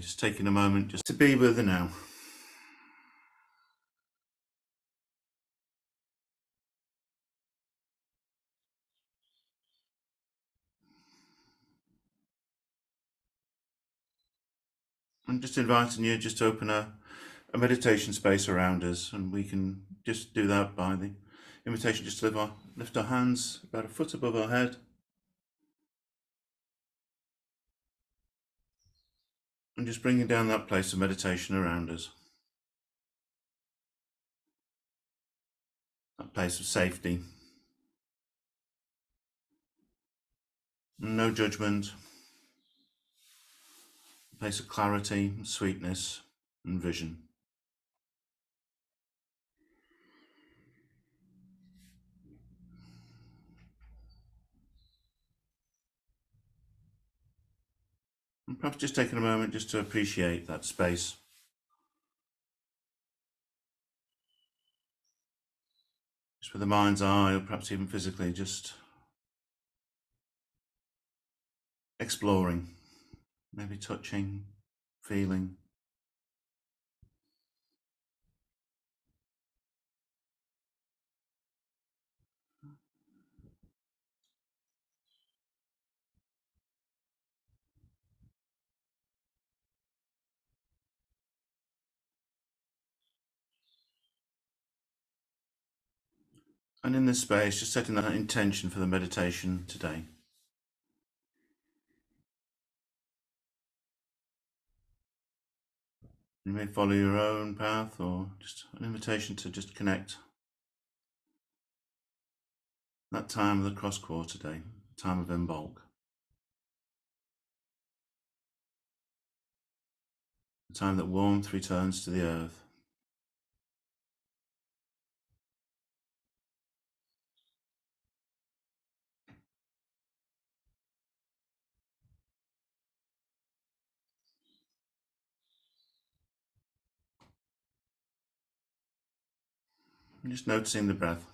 Just taking a moment just to be with the now. I'm just inviting you just to open a meditation space around us, and we can just do that by the invitation just to lift our hands about a foot above our head. And just bringing down that place of meditation around us. That place of safety. No judgment. A place of clarity, sweetness, and vision. And perhaps just taking a moment just to appreciate that space. Just with the mind's eye, or perhaps even physically, just exploring, maybe touching, feeling. And in this space, just setting that intention for the meditation today. You may follow your own path, or just an invitation to just connect. That time of the cross quarter day, time of Imbolc. The time that warmth returns to the earth. And just noticing the breath.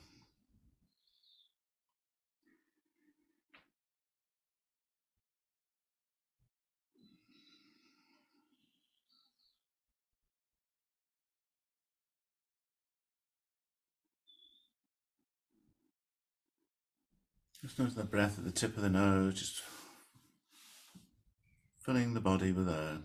Just notice the breath at the tip of the nose, just filling the body with air.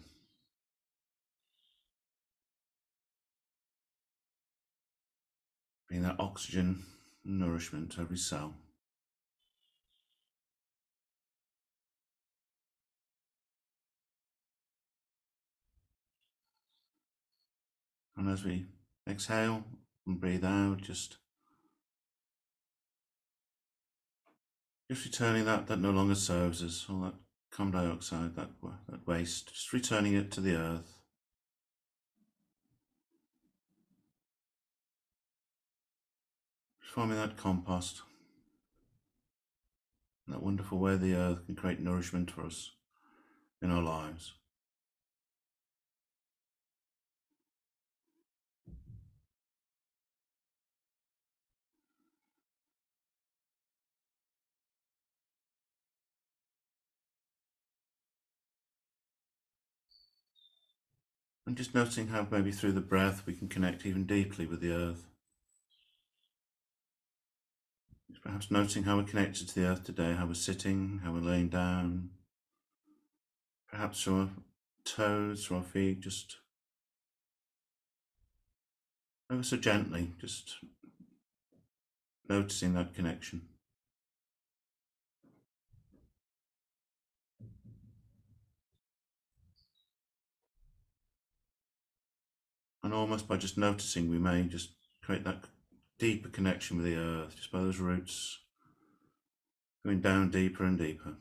Bringing that oxygen and nourishment to every cell. And as we exhale and breathe out, just returning that no longer serves us, all that carbon dioxide, that waste, just returning it to the earth. Forming that compost, that wonderful way the earth can create nourishment for us in our lives. And just noticing how maybe through the breath we can connect even deeply with the earth. Just perhaps noticing how we're connected to the earth today, how we're sitting, how we're laying down. Perhaps through our toes, through our feet, just ever so gently, just noticing that connection. And almost by just noticing, we may just create that deeper connection with the earth, just by those roots going down deeper and deeper.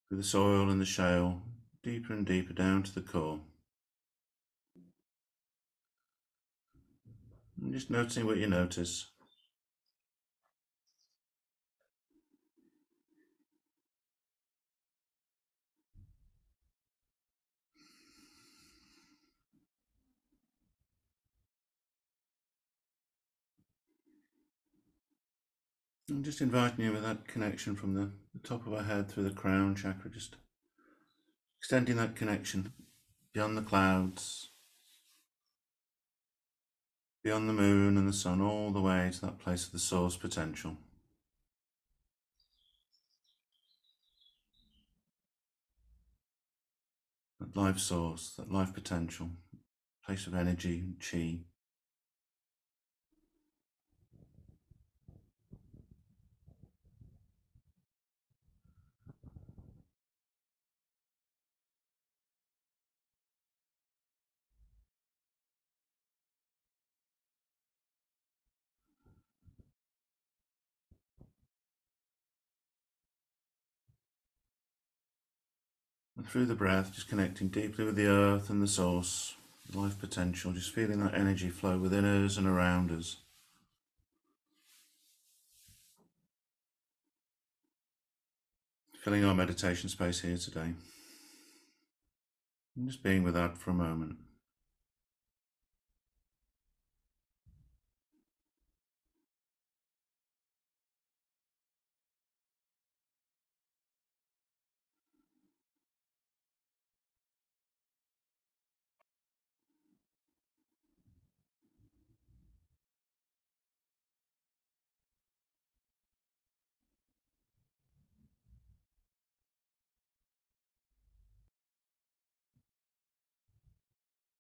Through the soil and the shale, deeper and deeper down to the core. And just noticing what you notice. I'm just inviting you with that connection from the top of our head through the crown chakra, just extending that connection beyond the clouds, beyond the moon and the sun, all the way to that place of the source potential. That life source, that life potential, place of energy and chi. And through the breath, just connecting deeply with the earth and the source, life potential, just feeling that energy flow within us and around us. Filling our meditation space here today. And just being with that for a moment.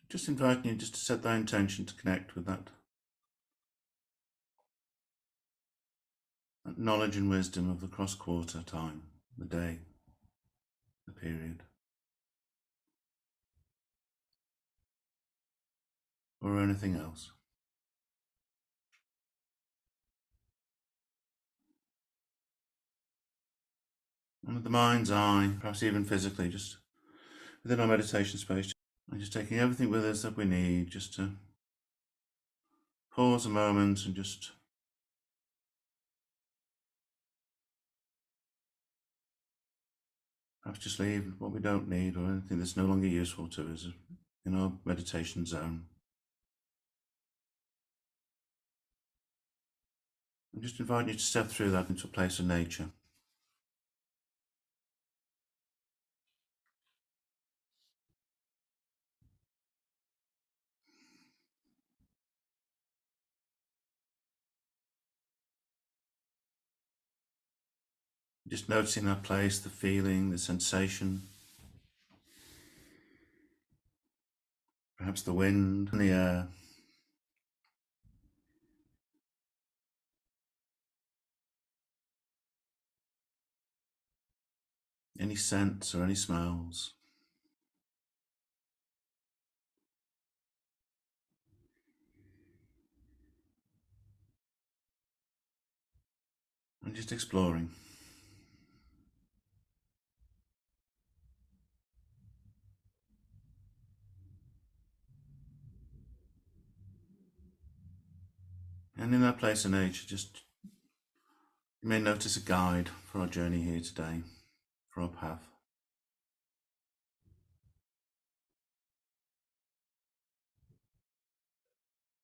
Just inviting you just to set that intention to connect with that knowledge and wisdom of the cross-quarter time, the day, the period, or anything else. And with the mind's eye, perhaps even physically, just within our meditation space, and just taking everything with us that we need, just to pause a moment and just perhaps just leave what we don't need or anything that's no longer useful to us in our meditation zone. I'm just inviting you to step through that into a place of nature. Just noticing that place, the feeling, the sensation, perhaps the wind and the air. Any scents or any smells. And just exploring. And in that place of nature, just you may notice a guide for our journey here today, for our path.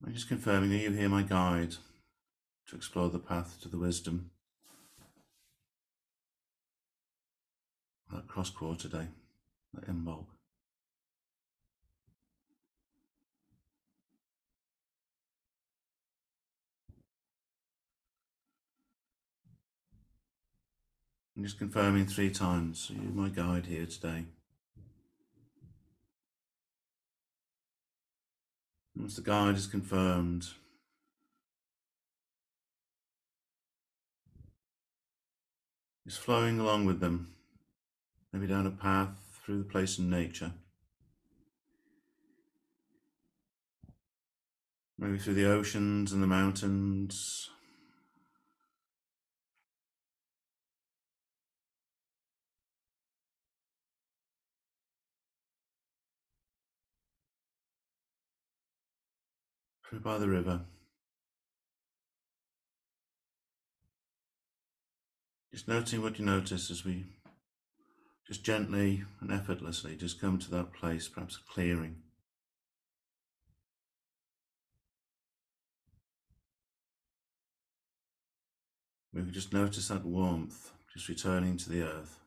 I'm just confirming that you hear my guide to explore the path to the wisdom, that cross-quarter day, that Imbolc. I'm just confirming 3 times, so you're my guide here today. Once the guide is confirmed, just flowing along with them, maybe down a path through the place in nature, maybe through the oceans and the mountains, through by the river. Just noting what you notice as we just gently and effortlessly just come to that place, perhaps a clearing. We can just notice that warmth just returning to the earth.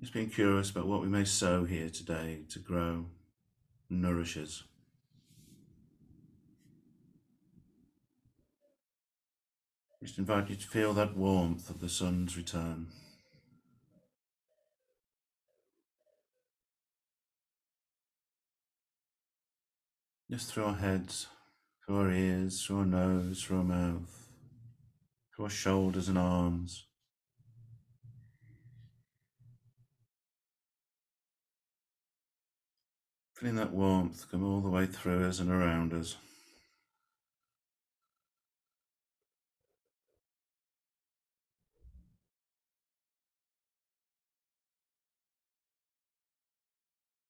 Just being curious about what we may sow here today to grow and nourish us. Just invite you to feel that warmth of the sun's return. Just through our heads, through our ears, through our nose, through our mouth, through our shoulders and arms. Feeling that warmth come all the way through us and around us.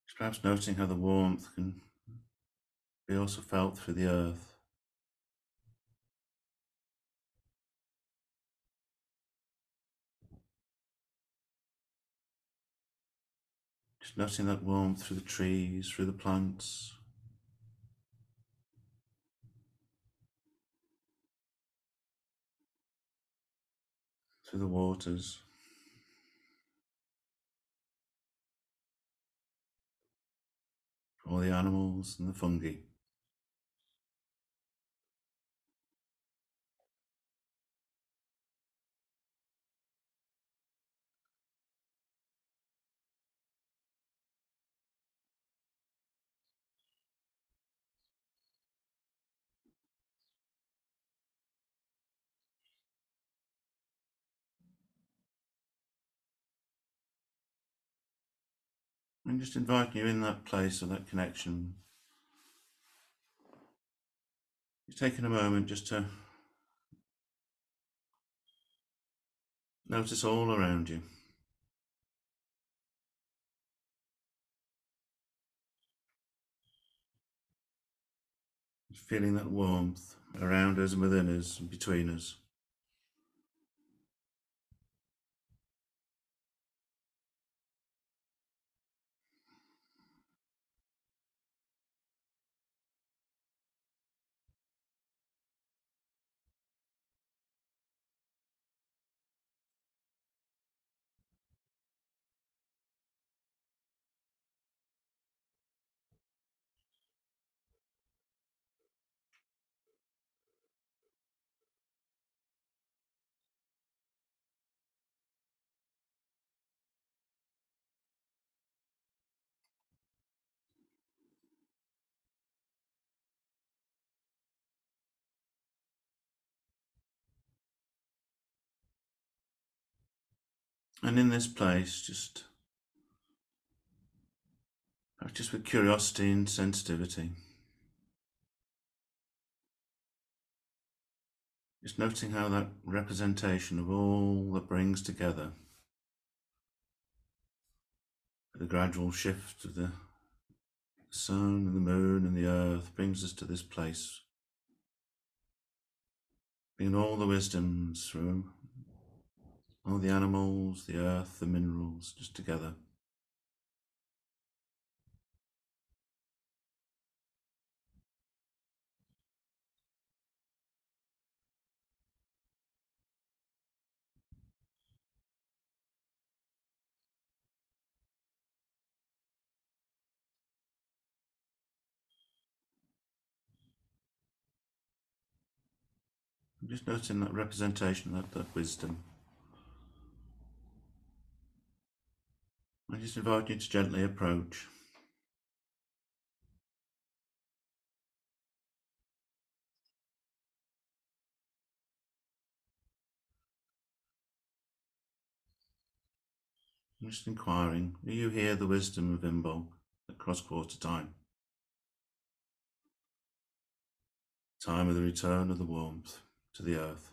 Just perhaps noticing how the warmth can be also felt through the earth. Just noticing that warmth through the trees, through the plants, through the waters, all the animals and the fungi. And just inviting you in that place of that connection. Just taking a moment just to notice all around you. Just feeling that warmth around us and within us and between us. And in this place, just with curiosity and sensitivity, just noting how that representation of all that brings together, the gradual shift of the sun and the moon and the earth brings us to this place, bringing all the wisdoms through, all the animals, the earth, the minerals, just together. Just noticing that representation, that wisdom. I just invite you to gently approach. I'm just inquiring, do you hear the wisdom of Imbolc at cross-quarter time? Time of the return of the warmth to the earth.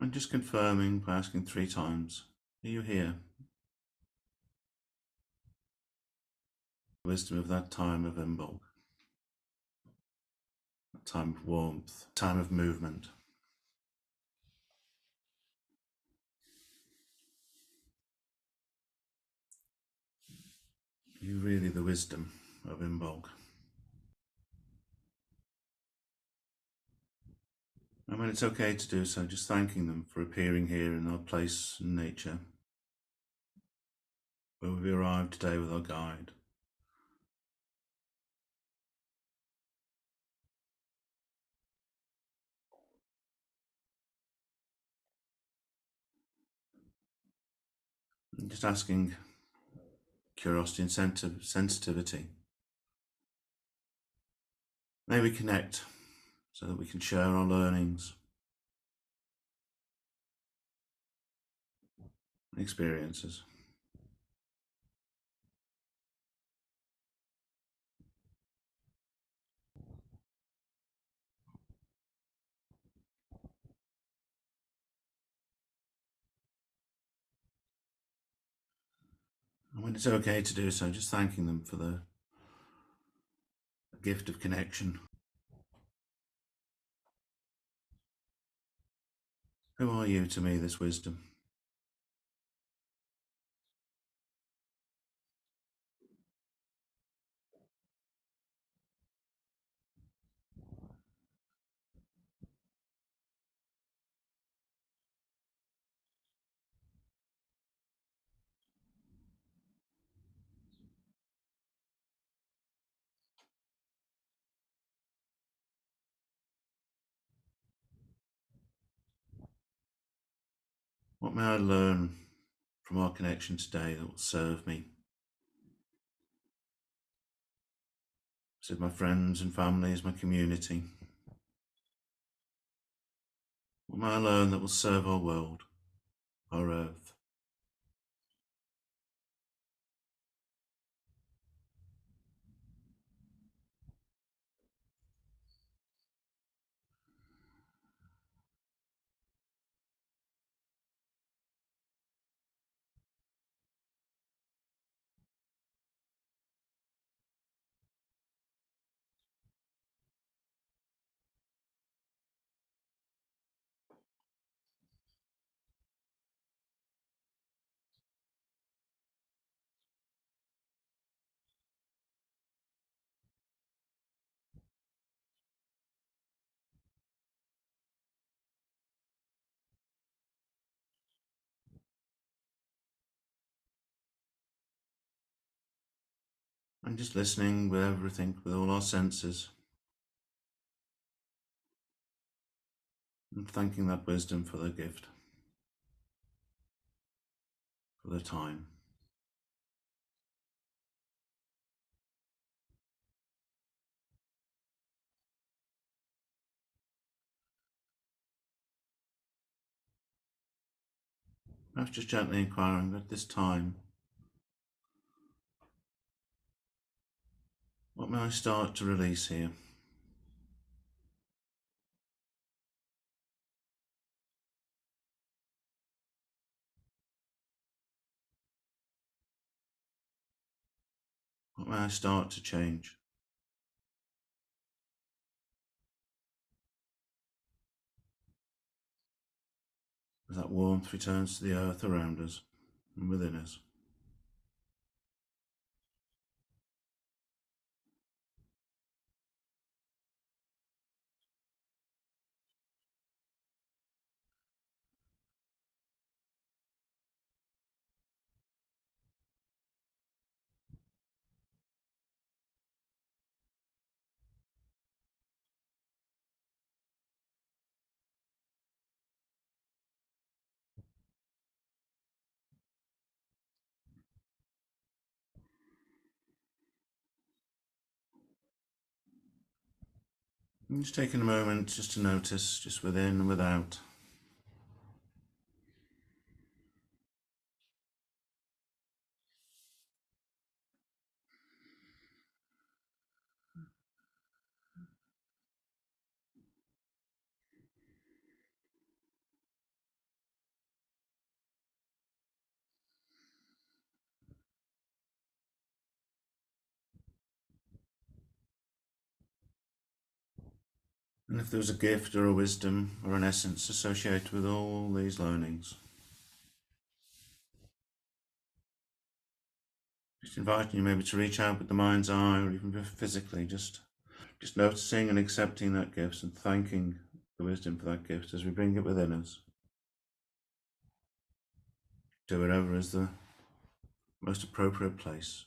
And just confirming by asking 3 times, are you here? Wisdom of that time of Imbolc, that time of warmth, time of movement. Are you really the wisdom of Imbolc? And when it's okay to do so, just thanking them for appearing here in our place in nature, where we've arrived today with our guide. And just asking curiosity and sensitivity. May we connect so that we can share our learnings, and experiences. And when it's okay to do so, just thanking them for the gift of connection. Who are you to me, this wisdom? What may I learn from our connection today that will serve me? Serve my friends and families, my community. What may I learn that will serve our world, our earth? And just listening with everything, with all our senses, and thanking that wisdom for the gift, for the time. Perhaps just gently inquiring at this time, what may I start to release here? What may I start to change? As that warmth returns to the earth around us and within us. And just taking a moment just to notice, just within and without. And if there was a gift or a wisdom or an essence associated with all these learnings, just inviting you maybe to reach out with the mind's eye or even physically, just noticing and accepting that gift and thanking the wisdom for that gift as we bring it within us. Do whatever is the most appropriate place.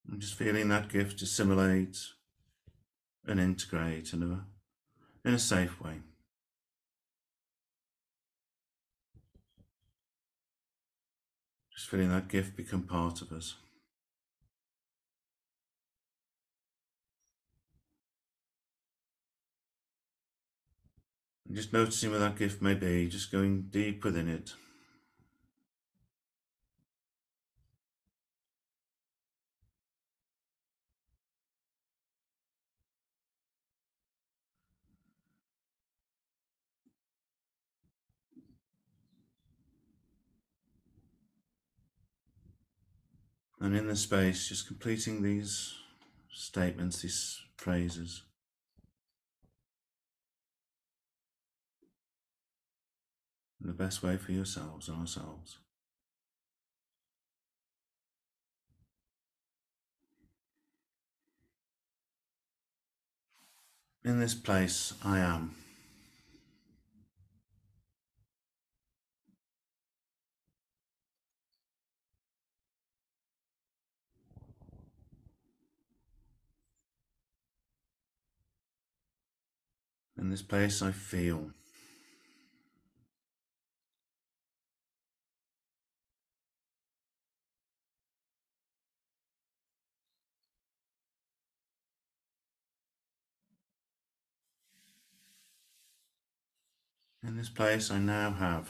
And just feeling that gift assimilate and integrate in a safe way. Just feeling that gift become part of us. And just noticing where that gift may be, just going deep within it. And in the space, just completing these statements, these phrases, in the best way for yourselves and ourselves. In this place, I am. In this place, I feel. In this place, I now have.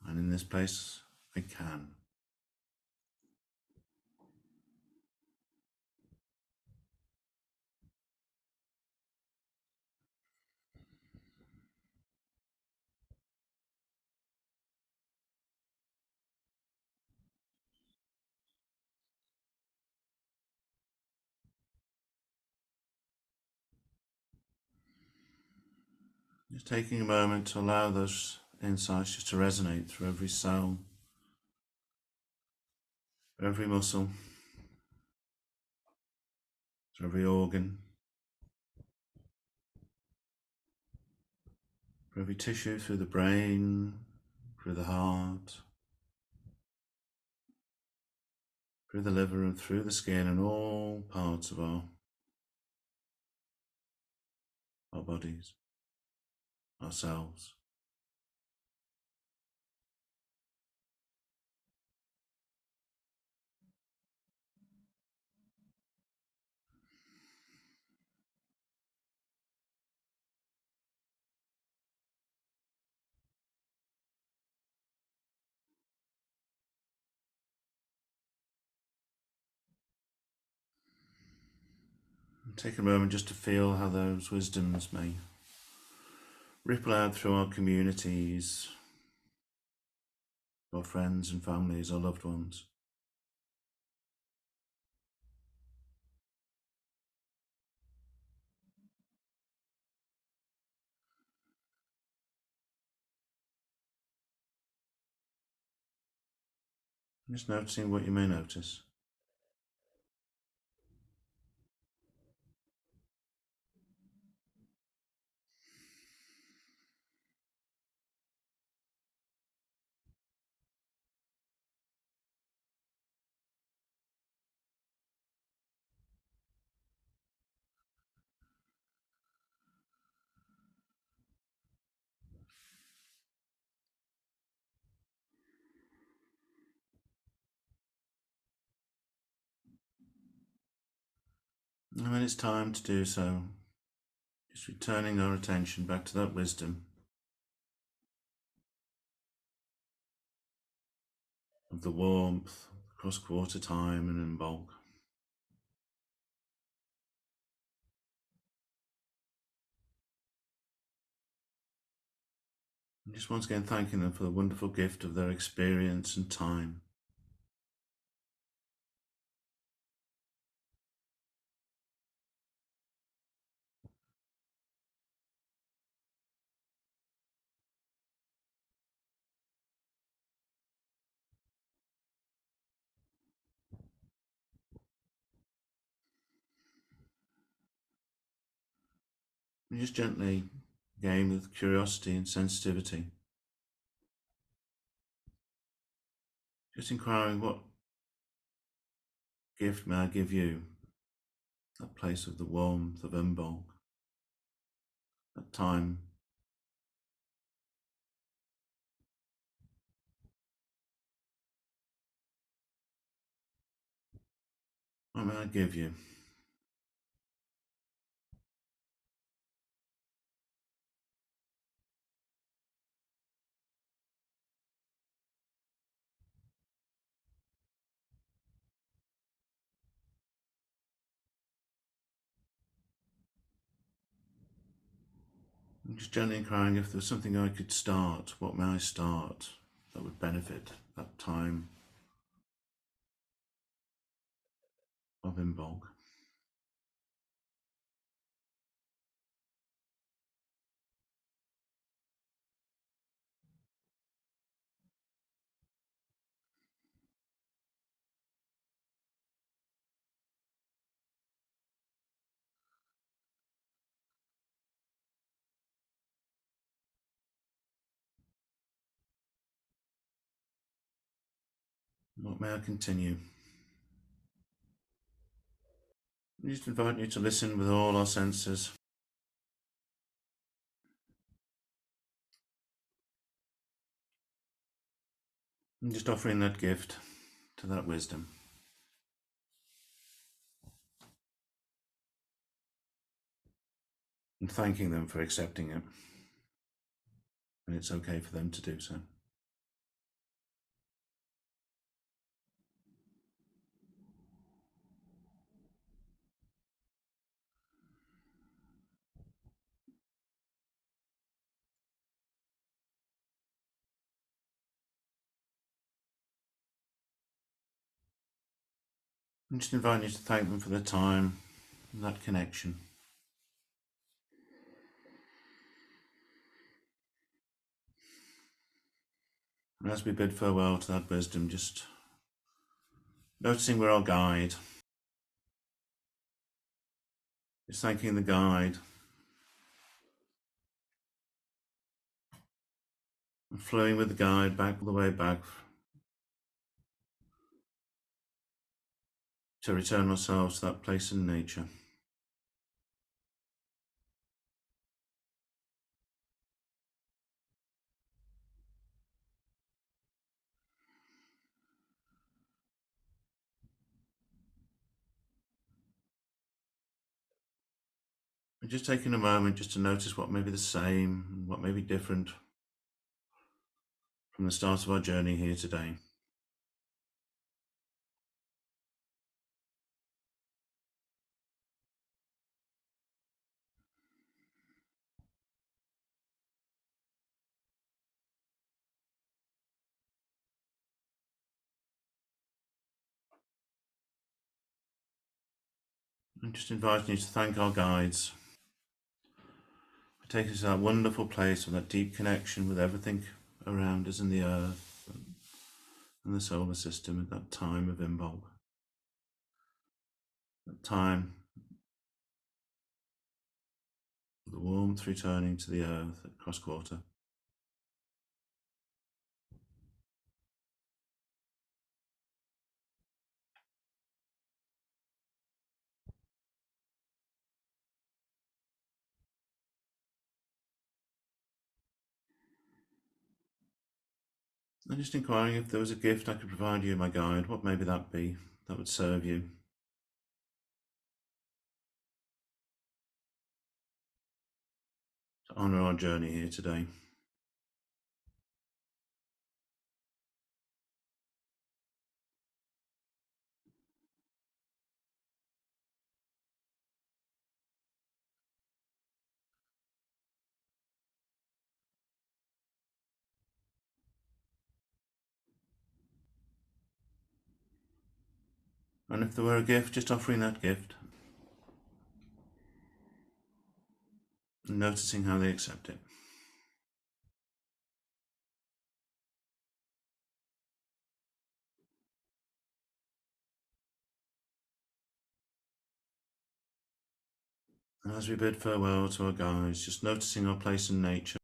And in this place, I can. Just taking a moment to allow those insights just to resonate through every cell, every muscle, through every organ, through every tissue, through the brain, through the heart, through the liver and through the skin and all parts of our bodies, ourselves. And take a moment just to feel how those wisdoms may ripple out through our communities, our friends and families, our loved ones. Just noticing what you may notice. And when it's time to do so, just returning our attention back to that wisdom of the warmth, cross-quarter time and Imbolc. Just once again thanking them for the wonderful gift of their experience and time. And just gently, again with curiosity and sensitivity, just inquiring, what gift may I give you? That place of the warmth of Imbolc, that time. What may I give you? I'm just gently inquiring if there's something I could start. What may I start that would benefit that time of Imbolc? What may I continue? I just invite you to listen with all our senses. And just offering that gift to that wisdom. And thanking them for accepting it. And it's okay for them to do so. I'm just inviting you to thank them for their time and that connection. And as we bid farewell to that wisdom, just noticing we're our guide. Just thanking the guide. And flowing with the guide back all the way back to return ourselves to that place in nature. And just taking a moment just to notice what may be the same and what may be different from the start of our journey here today. And just inviting you to thank our guides for taking us to that wonderful place of that deep connection with everything around us in the earth and the solar system at that time of Imbolc. That time of the warmth returning to the earth at cross quarter. And just inquiring if there was a gift I could provide you, my guide, what maybe that be that would serve you to honour our journey here today. And if there were a gift, just offering that gift and noticing how they accept it. And as we bid farewell to our guides, just noticing our place in nature,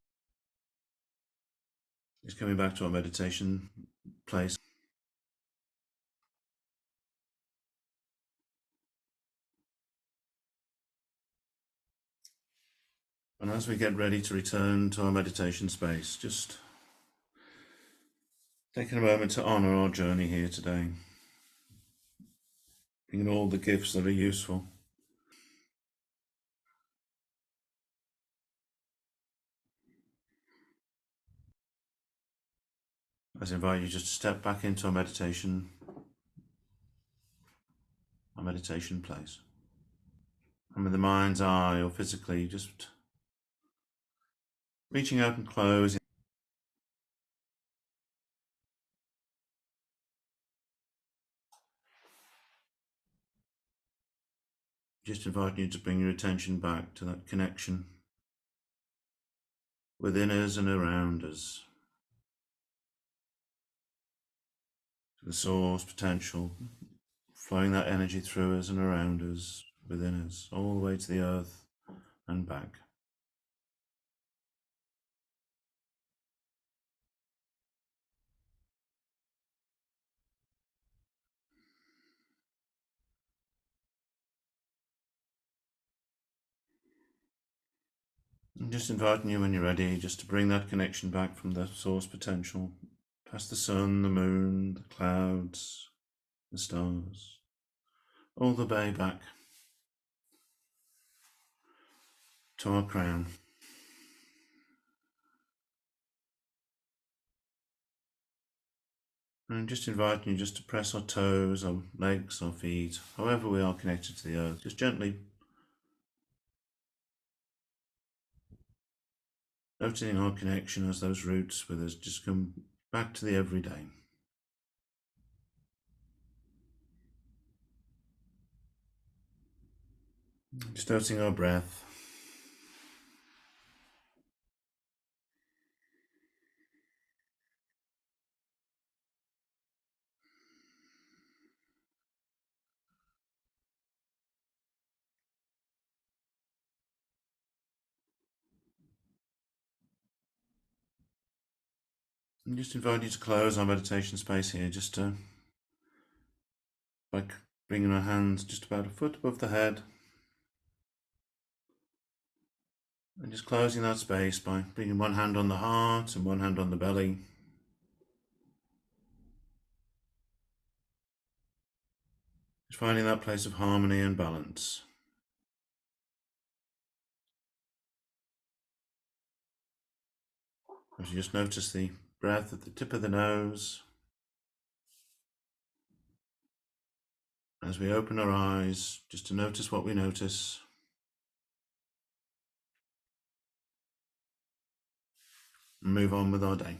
just coming back to our meditation place. And as we get ready to return to our meditation space, just taking a moment to honour our journey here today, bringing all the gifts that are useful. I invite you just to step back into our meditation place. And with the mind's eye or physically, just reaching out and closing. Just inviting you to bring your attention back to that connection within us and around us, to the source potential, flowing that energy through us and around us, within us, all the way to the earth and back. And just inviting you when you're ready, just to bring that connection back from the source potential, past the sun, the moon, the clouds, the stars, all the way back to our crown. And just inviting you just to press our toes, our legs, our feet, however we are connected to the earth, just gently noticing our connection as those roots with us just come back to the everyday. Just noticing our breath. And just invite you to close our meditation space here, just by bringing our hands just about a foot above the head. And just closing that space by bringing one hand on the heart and one hand on the belly. Just finding that place of harmony and balance. As you just notice the breath at the tip of the nose. As we open our eyes, just to notice what we notice. And move on with our day.